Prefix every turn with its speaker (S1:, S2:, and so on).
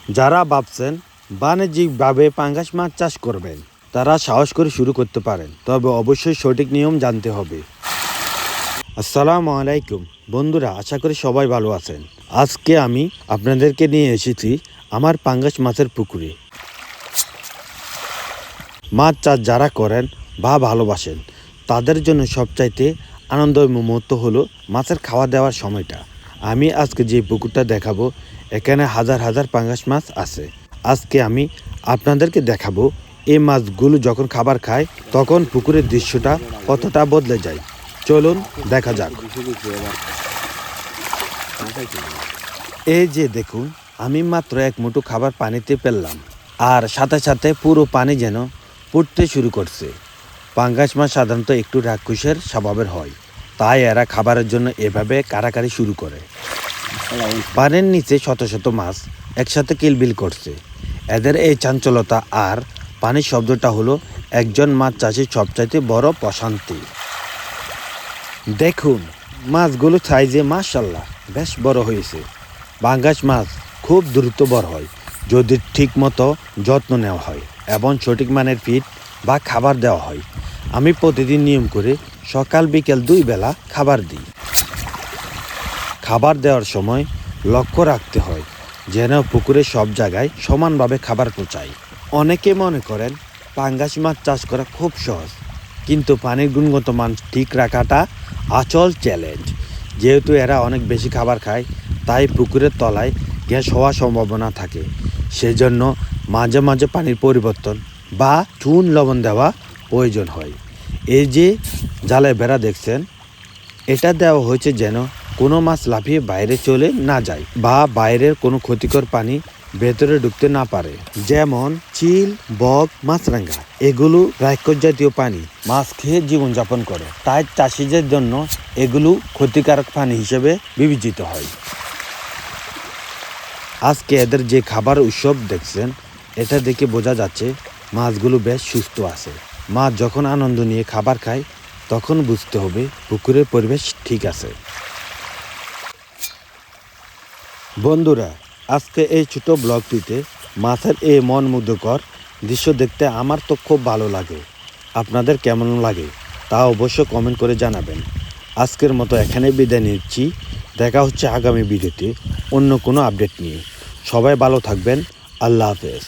S1: যারা ভাবছেন বাণিজ্যিকভাবে পাঙ্গাস মাছ চাষ করবেন তারা সাহস করে শুরু করতে পারেন, তবে অবশ্যই সঠিক নিয়ম জানতে হবে। আসসালামু আলাইকুম বন্ধুরা, আশা করি সবাই ভালো আছেন। আজকে আমি আপনাদেরকে নিয়ে এসেছি আমার পাঙ্গাস মাছের পুকুরে। মাছ চাষ যারা করেন বা ভালোবাসেন তাদের জন্য সবচাইতে আনন্দময় মুহূর্ত হলো মাছের খাওয়া দেওয়ার সময়টা। আমি আজকে যে পুকুরটা দেখাবো, এখানে হাজার হাজার পাঙ্গাস মাছ আছে। আজকে আমি আপনাদেরকে দেখাবো এই মাছগুলো যখন খাবার খায় তখন পুকুরের দৃশ্যটা কতটা বদলে যায়। চলুন দেখা যাক। এই যে দেখুন, আমি মাত্র এক মুঠো খাবার পানিতে ফেললাম আর সাথে সাথে পুরো পানি যেন ফুটতে শুরু করছে। পাঙ্গাস মাছ সাধারণত একটু রাক্ষসের স্বভাবের হয়, তাই এরা খাবারের জন্য এভাবে কাড়াকাড়ি শুরু করে। পানির নিচে শত শত মাছ একসাথে কিলবিল করছে। এদের এই চাঞ্চলতা আর পানির শব্দটা হলো একজন মাছ চাষির সবচাইতে বড় প্রশান্তি। দেখুন মাছগুলো সাইজে মাশাআল্লাহ বেশ বড় হয়েছে। পাঙ্গাস মাছ খুব দ্রুত বড় হয় যদি ঠিক মতো যত্ন নেওয়া হয় এবং সঠিক মানের ফিড বা খাবার দেওয়া হয়। আমি প্রতিদিন নিয়ম করে সকাল বিকেল 2 বেলা খাবার দিই। খাবার দেওয়ার সময় লক্ষ্য রাখতে হয় যেন পুকুরের সব জায়গায় সমানভাবে খাবার পৌঁছায়। অনেকে মনে করেন পাঙ্গাস মাছ চাষ করা খুব সহজ, কিন্তু পানির গুণগত মান ঠিক রাখাটা আসল চ্যালেঞ্জ। যেহেতু এরা অনেক বেশি খাবার খায় তাই পুকুরের তলায় গ্যাস হওয়ার সম্ভাবনা থাকে। সেজন্য মাঝে মাঝে পানির পরিবর্তন বা চুন লবণ দেওয়া প্রয়োজন হয়। এই যে জালে বেড়া দেখছেন, এটা দেওয়া হয়েছে যেন কোনো মাছ লাফিয়ে বাইরে চলে না যায় বা বাইরের কোনো ক্ষতিকর পানি ভেতরে ঢুকতে না পারে। যেমন চিল, বক, মাছরাঙা এগুলো রাক্ষস জাতীয় পানি মাছ খেয়ে জীবনযাপন করে, তাই চাষিদের জন্য এগুলো ক্ষতিকারক পানি হিসেবে বিবেচিত হয়। আজকে এদের যে খাবার উৎসব দেখছেন, এটা দেখে বোঝা যাচ্ছে মাছগুলো বেশ সুস্থ আছে। মাছ যখন আনন্দ নিয়ে খাবার খায় তখন বুঝতে হবে পুকুরের পরিবেশ ঠিক আছে। বন্ধুরা, আজকে এই ছোট ব্লগটিতে মাছের এই মনমুগ্ধকর দৃশ্য দেখতে আমার তো খুব ভালো লাগে। আপনাদের কেমন লাগে তা অবশ্য কমেন্ট করে জানাবেন। আজকের মতো এখানে বিদায় নিচ্ছি। দেখা হচ্ছে আগামী ভিডিওতে অন্য কোনো আপডেট নিয়ে। সবাই ভালো থাকবেন। আল্লাহ হাফেজ।